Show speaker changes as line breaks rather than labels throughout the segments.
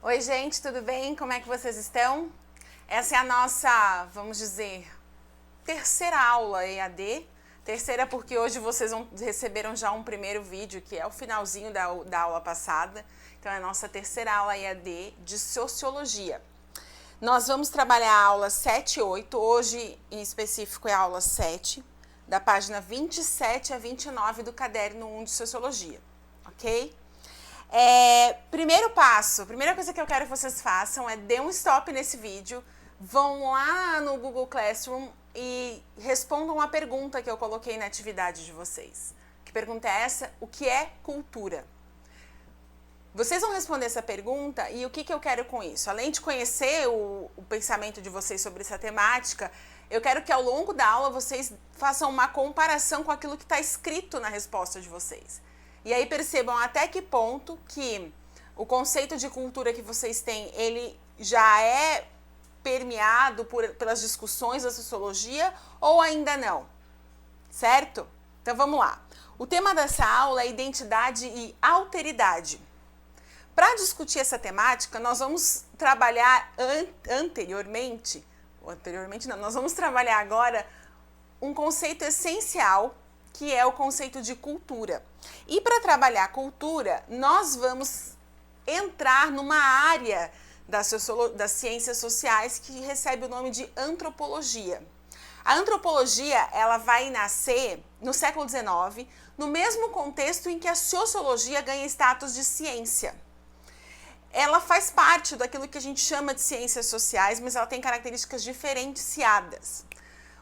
Oi, gente, tudo bem? Como é que vocês estão? Essa é a nossa, vamos dizer, terceira aula EAD. Terceira porque hoje vocês receberam já um primeiro vídeo, que é o finalzinho da aula passada. Então é a nossa terceira aula EAD de Sociologia. Nós vamos trabalhar a aula 7 e 8, hoje em específico é a aula 7, da página 27 a 29 do caderno 1 de Sociologia, ok? Primeiro passo, a primeira coisa que eu quero que vocês façam é dê um stop nesse vídeo, vão lá no Google Classroom e respondam a pergunta que eu coloquei na atividade de vocês. Que pergunta é essa? O que é cultura? Vocês vão responder essa pergunta e o que eu quero com isso? Além de conhecer o pensamento de vocês sobre essa temática, eu quero que ao longo da aula vocês façam uma comparação com aquilo que está escrito na resposta de vocês. E aí percebam até que ponto que o conceito de cultura que vocês têm, ele já é permeado pelas discussões da sociologia ou ainda não, certo? Então vamos lá. O tema dessa aula é identidade e alteridade. Para discutir essa temática, nós vamos trabalhar nós vamos trabalhar agora um conceito essencial, que é o conceito de cultura. E para trabalhar cultura, nós vamos entrar numa área das ciências sociais que recebe o nome de antropologia. A antropologia, ela vai nascer no século XIX, no mesmo contexto em que a sociologia ganha status de ciência. Ela faz parte daquilo que a gente chama de ciências sociais, mas ela tem características diferenciadas.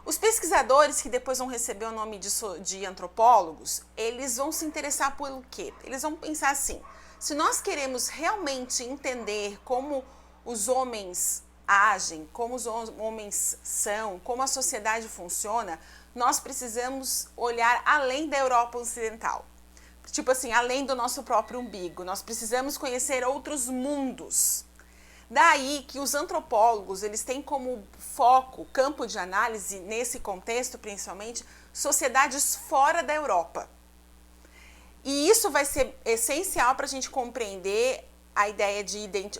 Os pesquisadores, que depois vão receber o nome de antropólogos, eles vão se interessar pelo quê? Eles vão pensar assim, se nós queremos realmente entender como os homens agem, como os homens são, como a sociedade funciona, nós precisamos olhar além da Europa Ocidental. Tipo assim, além do nosso próprio umbigo, nós precisamos conhecer outros mundos. Daí que os antropólogos, eles têm como foco, campo de análise, nesse contexto principalmente, sociedades fora da Europa. E isso vai ser essencial para a gente compreender a ideia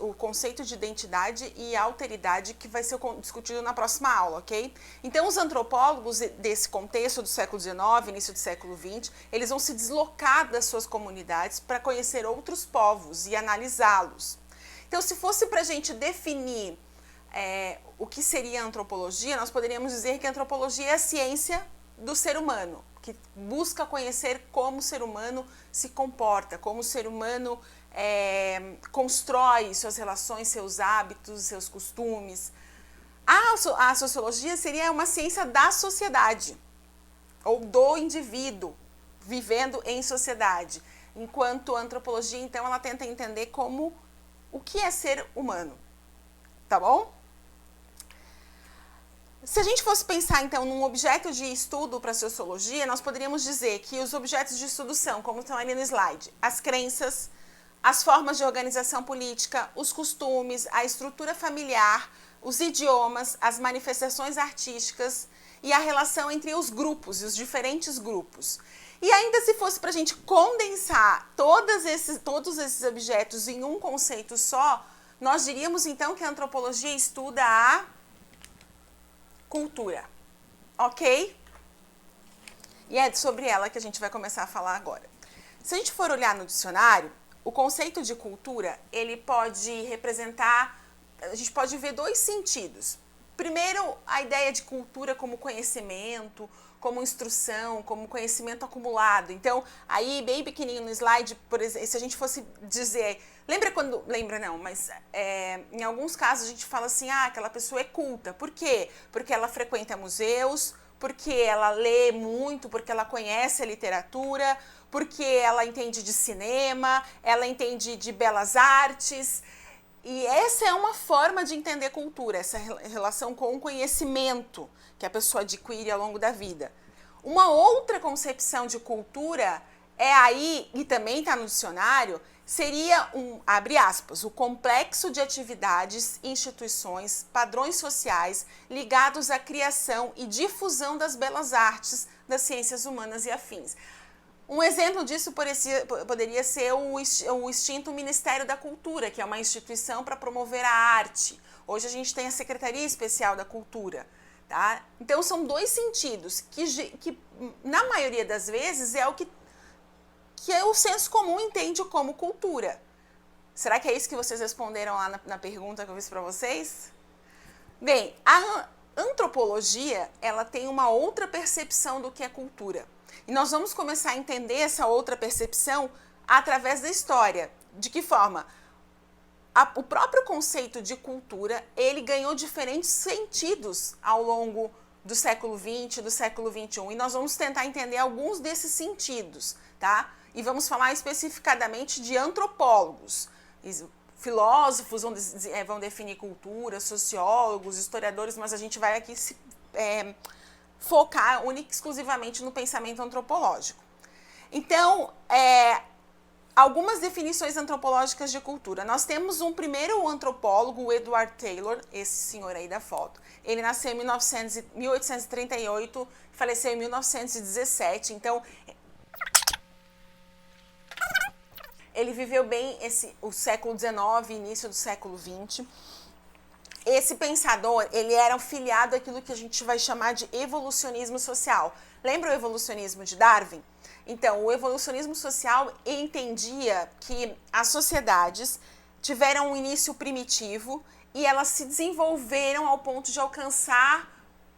o conceito de identidade e alteridade que vai ser discutido na próxima aula, ok? Então, os antropólogos desse contexto do século XIX, início do século XX, eles vão se deslocar das suas comunidades para conhecer outros povos e analisá-los. Então, se fosse para a gente definir o que seria antropologia, nós poderíamos dizer que a antropologia é a ciência do ser humano, que busca conhecer como o ser humano se comporta, como o ser humano constrói suas relações, seus hábitos, seus costumes. A sociologia seria uma ciência da sociedade, ou do indivíduo vivendo em sociedade, enquanto a antropologia, então, ela tenta entender o que é ser humano, tá bom? Se a gente fosse pensar, então, num objeto de estudo para a sociologia, nós poderíamos dizer que os objetos de estudo são, como estão ali no slide, as crenças, as formas de organização política, os costumes, a estrutura familiar, os idiomas, as manifestações artísticas e a relação entre os grupos e os diferentes grupos. E ainda se fosse para a gente condensar todos esses objetos em um conceito só, nós diríamos então que a antropologia estuda a cultura, ok? E é sobre ela que a gente vai começar a falar agora. Se a gente for olhar no dicionário, o conceito de cultura, ele pode representar, a gente pode ver dois sentidos. Primeiro, a ideia de cultura como conhecimento, como instrução, como conhecimento acumulado. Então, aí, bem pequenininho no slide, por exemplo, se a gente fosse dizer, em alguns casos a gente fala assim, aquela pessoa é culta. Por quê? Porque ela frequenta museus, porque ela lê muito, porque ela conhece a literatura, porque ela entende de cinema, ela entende de belas artes. E essa é uma forma de entender cultura, essa relação com o conhecimento que a pessoa adquire ao longo da vida. Uma outra concepção de cultura e também está no dicionário, seria abre aspas, o complexo de atividades, instituições, padrões sociais ligados à criação e difusão das belas artes, das ciências humanas e afins. Um exemplo disso poderia ser o extinto Ministério da Cultura, que é uma instituição para promover a arte. Hoje a gente tem a Secretaria Especial da Cultura. Tá? Então são dois sentidos que na maioria das vezes é o que o senso comum entende como cultura. Será que é isso que vocês responderam lá na pergunta que eu fiz para vocês? Bem, a antropologia, ela tem uma outra percepção do que é cultura. E nós vamos começar a entender essa outra percepção através da história. De que forma? O próprio conceito de cultura, ele ganhou diferentes sentidos ao longo do século XX, do século XXI. E nós vamos tentar entender alguns desses sentidos, tá? E vamos falar especificadamente de antropólogos. Filósofos vão definir cultura, sociólogos, historiadores, mas a gente vai aqui focar única e exclusivamente no pensamento antropológico. Então, algumas definições antropológicas de cultura. Nós temos um primeiro antropólogo, o Edward Taylor, esse senhor aí da foto. Ele nasceu em 1838, faleceu em 1917, então ele viveu bem o século XIX, início do século XX. Esse pensador, ele era filiado àquilo que a gente vai chamar de evolucionismo social. Lembra o evolucionismo de Darwin? Então, o evolucionismo social entendia que as sociedades tiveram um início primitivo e elas se desenvolveram ao ponto de alcançar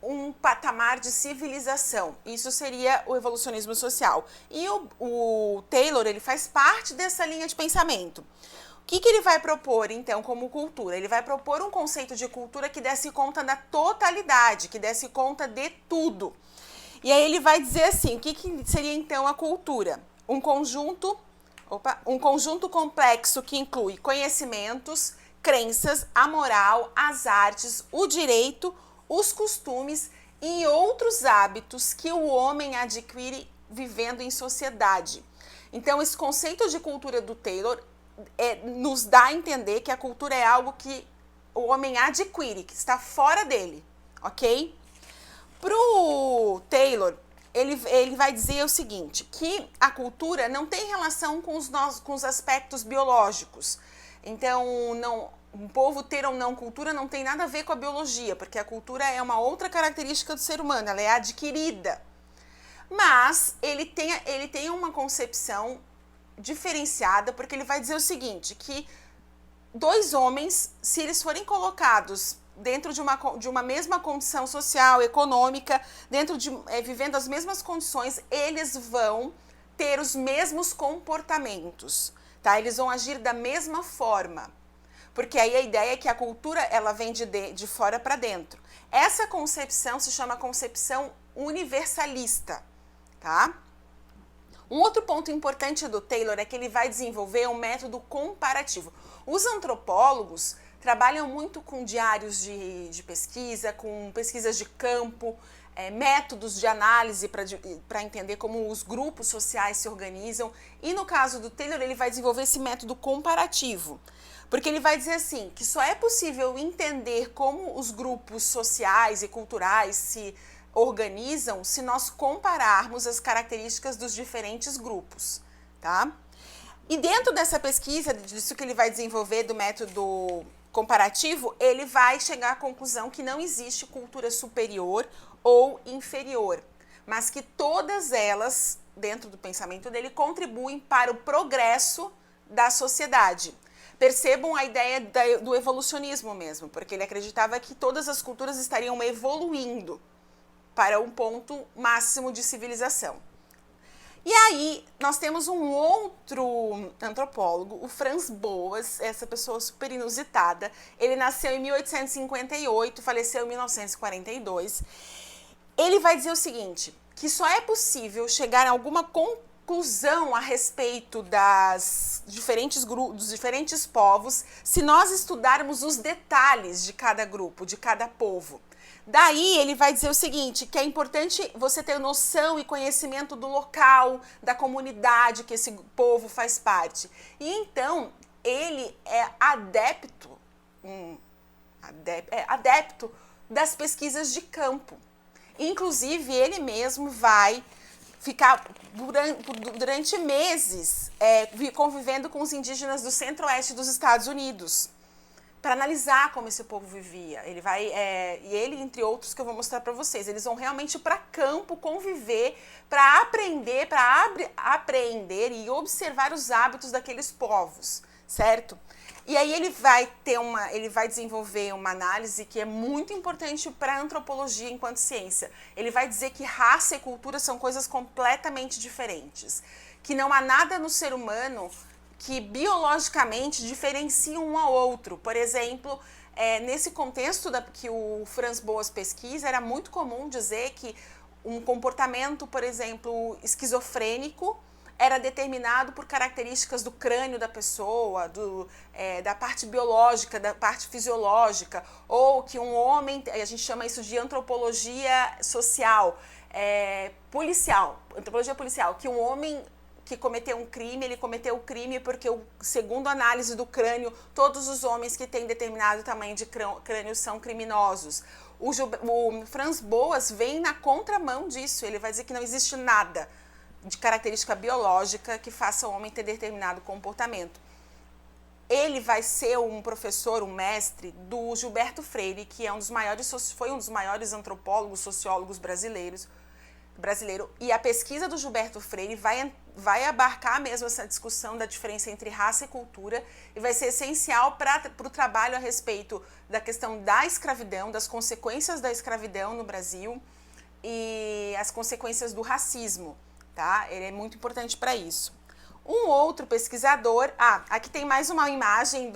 um patamar de civilização. Isso seria o evolucionismo social. E o Taylor, ele faz parte dessa linha de pensamento. O que ele vai propor, então, como cultura? Ele vai propor um conceito de cultura que desse conta da totalidade, que desse conta de tudo. E aí ele vai dizer assim, o que seria, então, a cultura? Um conjunto complexo que inclui conhecimentos, crenças, a moral, as artes, o direito, os costumes e outros hábitos que o homem adquire vivendo em sociedade. Então, esse conceito de cultura do Taylor nos dá a entender que a cultura é algo que o homem adquire, que está fora dele, ok? Para o Taylor, ele vai dizer o seguinte, que a cultura não tem relação com os aspectos biológicos. Então, um povo ter ou não cultura não tem nada a ver com a biologia, porque a cultura é uma outra característica do ser humano, ela é adquirida. Mas ele tem uma concepção diferenciada, porque ele vai dizer o seguinte, que dois homens, se eles forem colocados dentro de uma mesma condição social, econômica, vivendo as mesmas condições, eles vão ter os mesmos comportamentos, tá? Eles vão agir da mesma forma. Porque aí a ideia é que a cultura, ela vem de fora para dentro. Essa concepção se chama concepção universalista, tá? Um outro ponto importante do Taylor é que ele vai desenvolver um método comparativo. Os antropólogos trabalham muito com diários de pesquisa, com pesquisas de campo, métodos de análise para entender como os grupos sociais se organizam. E no caso do Taylor, ele vai desenvolver esse método comparativo. Porque ele vai dizer assim, que só é possível entender como os grupos sociais e culturais se organizam se nós compararmos as características dos diferentes grupos, tá? E dentro dessa pesquisa, disso que ele vai desenvolver do método comparativo, ele vai chegar à conclusão que não existe cultura superior ou inferior, mas que todas elas, dentro do pensamento dele, contribuem para o progresso da sociedade. Percebam a ideia do evolucionismo mesmo, porque ele acreditava que todas as culturas estariam evoluindo para um ponto máximo de civilização. E aí, nós temos um outro antropólogo, o Franz Boas, essa pessoa super inusitada. Ele nasceu em 1858, faleceu em 1942. Ele vai dizer o seguinte, que só é possível chegar a alguma conclusão a respeito dos diferentes povos se nós estudarmos os detalhes de cada grupo, de cada povo. Daí ele vai dizer o seguinte, que é importante você ter noção e conhecimento do local, da comunidade que esse povo faz parte. E então, ele é adepto das pesquisas de campo. Inclusive, ele mesmo vai ficar durante meses convivendo com os indígenas do centro-oeste dos Estados Unidos, para analisar como esse povo vivia. Ele vai, e ele, entre outros, que eu vou mostrar para vocês, eles vão realmente para campo conviver, para aprender, para apreender e observar os hábitos daqueles povos, certo? E aí ele vai desenvolver uma análise que é muito importante para a antropologia enquanto ciência. Ele vai dizer que raça e cultura são coisas completamente diferentes, que não há nada no ser humano que biologicamente diferenciam um ao outro. Por exemplo, nesse contexto que o Franz Boas pesquisa, era muito comum dizer que um comportamento, por exemplo, esquizofrênico, era determinado por características do crânio da pessoa, da parte biológica, da parte fisiológica, ou que um homem, a gente chama isso de antropologia social, policial, antropologia policial, que um homem que cometeu um crime, ele cometeu o crime porque, segundo a análise do crânio, todos os homens que têm determinado tamanho de crânio são criminosos. O Franz Boas vem na contramão disso, ele vai dizer que não existe nada de característica biológica que faça o homem ter determinado comportamento. Ele vai ser um professor, um mestre do Gilberto Freire, que foi um dos maiores antropólogos, sociólogos brasileiro, e a pesquisa do Gilberto Freire vai abarcar mesmo essa discussão da diferença entre raça e cultura e vai ser essencial para o trabalho a respeito da questão da escravidão, das consequências da escravidão no Brasil e as consequências do racismo, tá? Ele é muito importante para isso. Um outro pesquisador, aqui tem mais uma imagem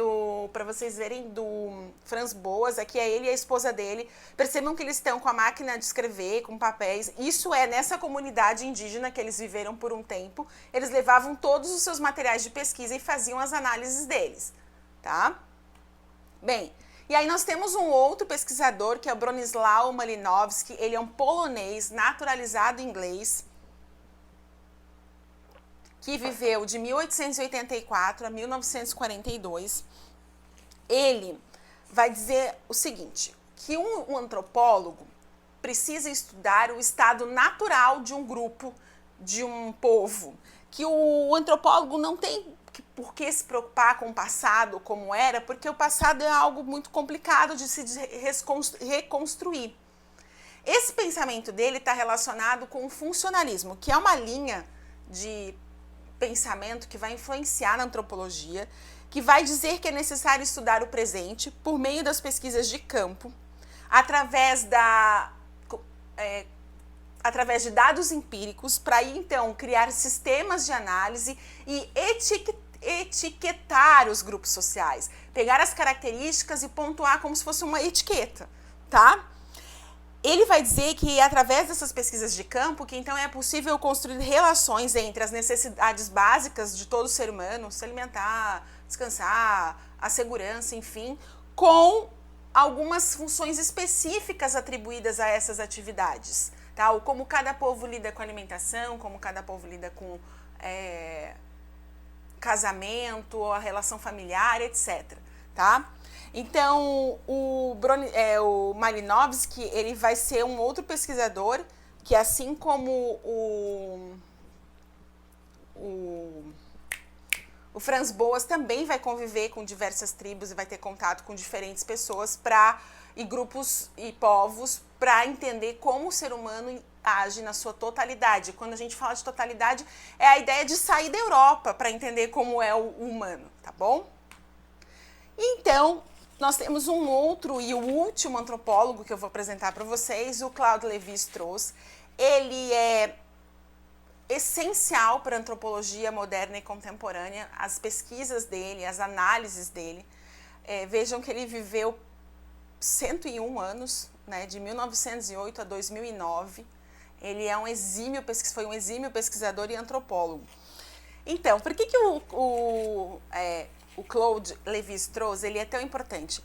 para vocês verem do Franz Boas, aqui é ele e a esposa dele. Percebam que eles estão com a máquina de escrever, com papéis. Isso é nessa comunidade indígena que eles viveram por um tempo. Eles levavam todos os seus materiais de pesquisa e faziam as análises deles, tá? Bem, e aí nós temos um outro pesquisador que é o Bronisław Malinowski. Ele é um polonês naturalizado inglês, que viveu de 1884 a 1942, ele vai dizer o seguinte, que um antropólogo precisa estudar o estado natural de um grupo, de um povo, que o antropólogo não tem por que se preocupar com o passado como era, porque o passado é algo muito complicado de se reconstruir. Esse pensamento dele está relacionado com o funcionalismo, que é uma linha de pensamento que vai influenciar na antropologia, que vai dizer que é necessário estudar o presente por meio das pesquisas de campo, através de dados empíricos, para então criar sistemas de análise e etiquetar os grupos sociais, pegar as características e pontuar como se fosse uma etiqueta, tá? Ele vai dizer que, através dessas pesquisas de campo, que então é possível construir relações entre as necessidades básicas de todo ser humano, se alimentar, descansar, a segurança, enfim, com algumas funções específicas atribuídas a essas atividades, tá? Ou como cada povo lida com alimentação, como cada povo lida com casamento, a relação familiar, etc, tá? Então, o Malinowski, ele vai ser um outro pesquisador que, assim como o Franz Boas, também vai conviver com diversas tribos e vai ter contato com diferentes pessoas e grupos e povos para entender como o ser humano age na sua totalidade. Quando a gente fala de totalidade, é a ideia de sair da Europa para entender como é o humano, tá bom? Então, nós temos um outro e o último antropólogo que eu vou apresentar para vocês, o Claude Lévi-Strauss. Ele é essencial para a antropologia moderna e contemporânea, as pesquisas dele, as análises dele. Vejam que ele viveu 101 anos, né, de 1908 a 2009. Ele foi um exímio pesquisador e antropólogo. Então, por que o Claude Lévi-Strauss ele é tão importante?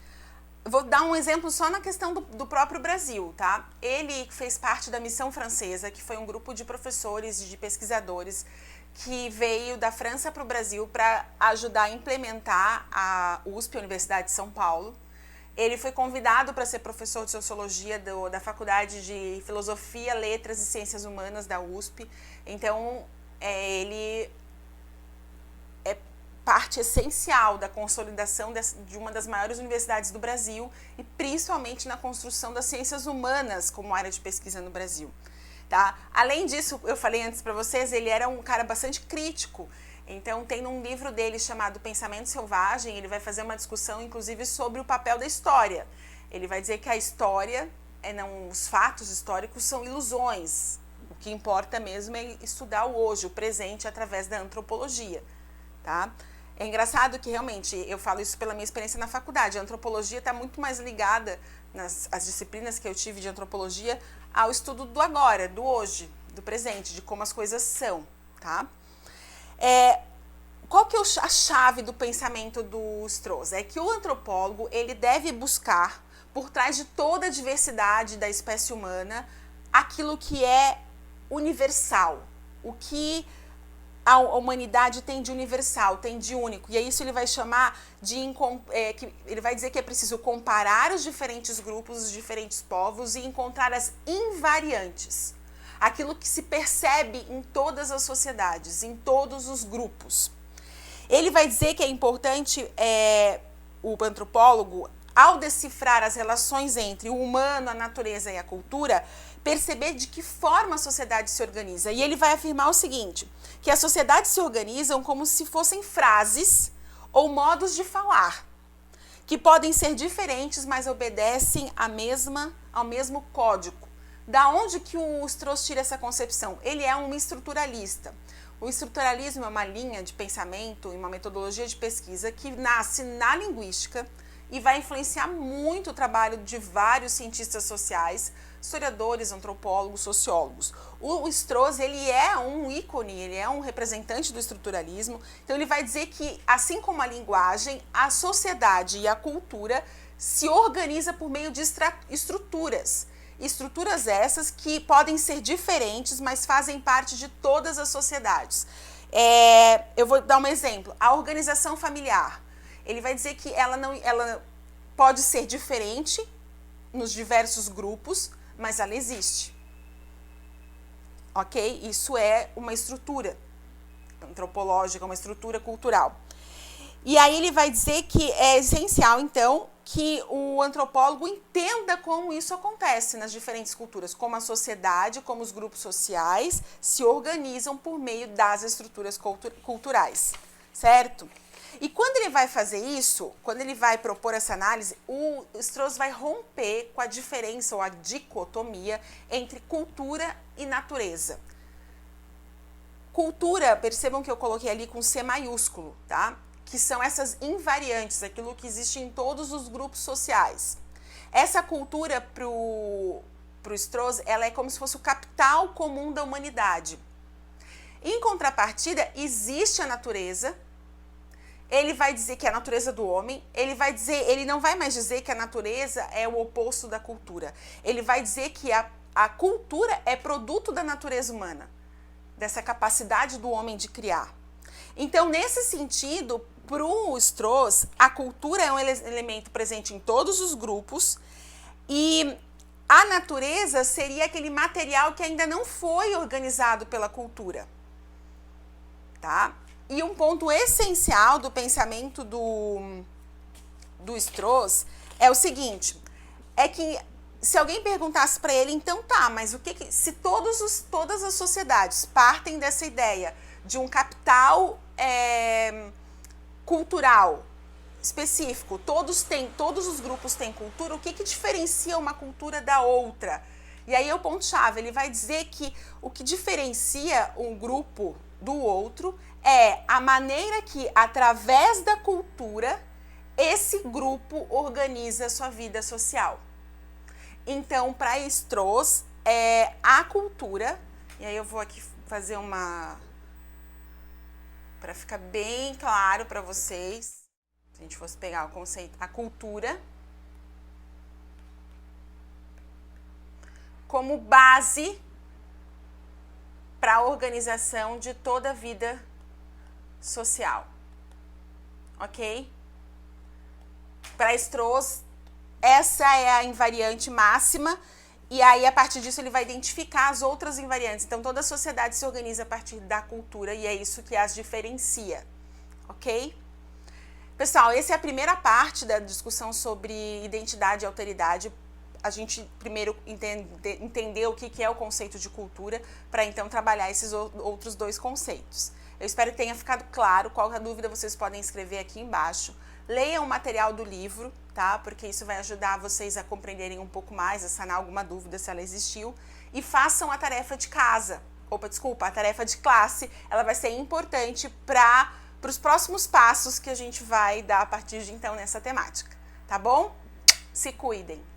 Vou dar um exemplo só na questão do próprio Brasil, tá? Ele fez parte da Missão Francesa, que foi um grupo de professores e de pesquisadores que veio da França para o Brasil para ajudar a implementar a USP, a Universidade de São Paulo. Ele foi convidado para ser professor de sociologia da Faculdade de Filosofia, Letras e Ciências Humanas da USP. Então, ele é parte essencial da consolidação de uma das maiores universidades do Brasil e principalmente na construção das ciências humanas como área de pesquisa no Brasil. Tá? Além disso, eu falei antes para vocês, ele era um cara bastante crítico. Então, tem um livro dele chamado Pensamento Selvagem, ele vai fazer uma discussão, inclusive, sobre o papel da história. Ele vai dizer que a história, os fatos históricos são ilusões. O que importa mesmo é estudar o hoje, o presente, através da antropologia. Tá? É engraçado que, realmente, eu falo isso pela minha experiência na faculdade. A antropologia está muito mais ligada, as disciplinas que eu tive de antropologia, ao estudo do agora, do hoje, do presente, de como as coisas são. Tá? Qual que é a chave do pensamento do Stross? É que o antropólogo ele deve buscar, por trás de toda a diversidade da espécie humana, aquilo que é universal, o que a humanidade tem de universal, tem de único. E é isso ele vai chamar de... ele vai dizer que é preciso comparar os diferentes grupos, os diferentes povos e encontrar as invariantes. Aquilo que se percebe em todas as sociedades, em todos os grupos. Ele vai dizer que é importante, o antropólogo, ao decifrar as relações entre o humano, a natureza e a cultura, perceber de que forma a sociedade se organiza. E ele vai afirmar o seguinte, que as sociedades se organizam como se fossem frases ou modos de falar, que podem ser diferentes, mas obedecem ao mesmo código. Da onde que o Stross tira essa concepção? Ele é um estruturalista. O estruturalismo é uma linha de pensamento e uma metodologia de pesquisa que nasce na linguística e vai influenciar muito o trabalho de vários cientistas sociais, historiadores, antropólogos, sociólogos. O Stross, ele é um ícone, ele é um representante do estruturalismo, então ele vai dizer que, assim como a linguagem, a sociedade e a cultura se organiza por meio de estruturas. Estruturas essas que podem ser diferentes, mas fazem parte de todas as sociedades. Eu vou dar um exemplo. A organização familiar. Ele vai dizer que ela pode ser diferente nos diversos grupos, mas ela existe. Ok? Isso é uma estrutura antropológica, uma estrutura cultural. E aí ele vai dizer que é essencial, então, que o antropólogo entenda como isso acontece nas diferentes culturas, como a sociedade, como os grupos sociais se organizam por meio das estruturas culturais, certo? E quando ele vai fazer isso, quando ele vai propor essa análise, o Stross vai romper com a diferença ou a dicotomia entre cultura e natureza. Cultura, percebam que eu coloquei ali com C maiúsculo, tá? Que são essas invariantes, aquilo que existe em todos os grupos sociais. Essa cultura, pro Stross, ela é como se fosse o capital comum da humanidade. Em contrapartida, existe a natureza. Ele vai dizer que é a natureza do homem. Ele não vai mais dizer que a natureza é o oposto da cultura. Ele vai dizer que a cultura é produto da natureza humana, dessa capacidade do homem de criar. Então, nesse sentido, para o Stross, a cultura é um elemento presente em todos os grupos e a natureza seria aquele material que ainda não foi organizado pela cultura. Tá? E um ponto essencial do pensamento do Stross é o seguinte, é que se alguém perguntasse para ele, então tá, mas se todas as sociedades partem dessa ideia de um capital cultural específico, todos os grupos têm cultura, o que diferencia uma cultura da outra? E aí é o ponto-chave, ele vai dizer que o que diferencia um grupo do outro é a maneira que, através da cultura, esse grupo organiza a sua vida social. Então, para Stross, a cultura, e aí eu vou aqui fazer para ficar bem claro para vocês, se a gente fosse pegar o conceito, a cultura como base para a organização de toda a vida social, ok? Para Stross, essa é a invariante máxima, e aí a partir disso ele vai identificar as outras invariantes. Então toda a sociedade se organiza a partir da cultura e é isso que as diferencia, ok? Pessoal, essa é a primeira parte da discussão sobre identidade e alteridade. A gente primeiro entendeu o que é o conceito de cultura, para então trabalhar esses outros dois conceitos. Eu espero que tenha ficado claro. Qualquer dúvida vocês podem escrever aqui embaixo. Leiam o material do livro, tá? Porque isso vai ajudar vocês a compreenderem um pouco mais, a sanar alguma dúvida se ela existiu. E façam a tarefa de casa. A tarefa de classe, ela vai ser importante para os próximos passos que a gente vai dar a partir de então nessa temática, tá bom? Se cuidem!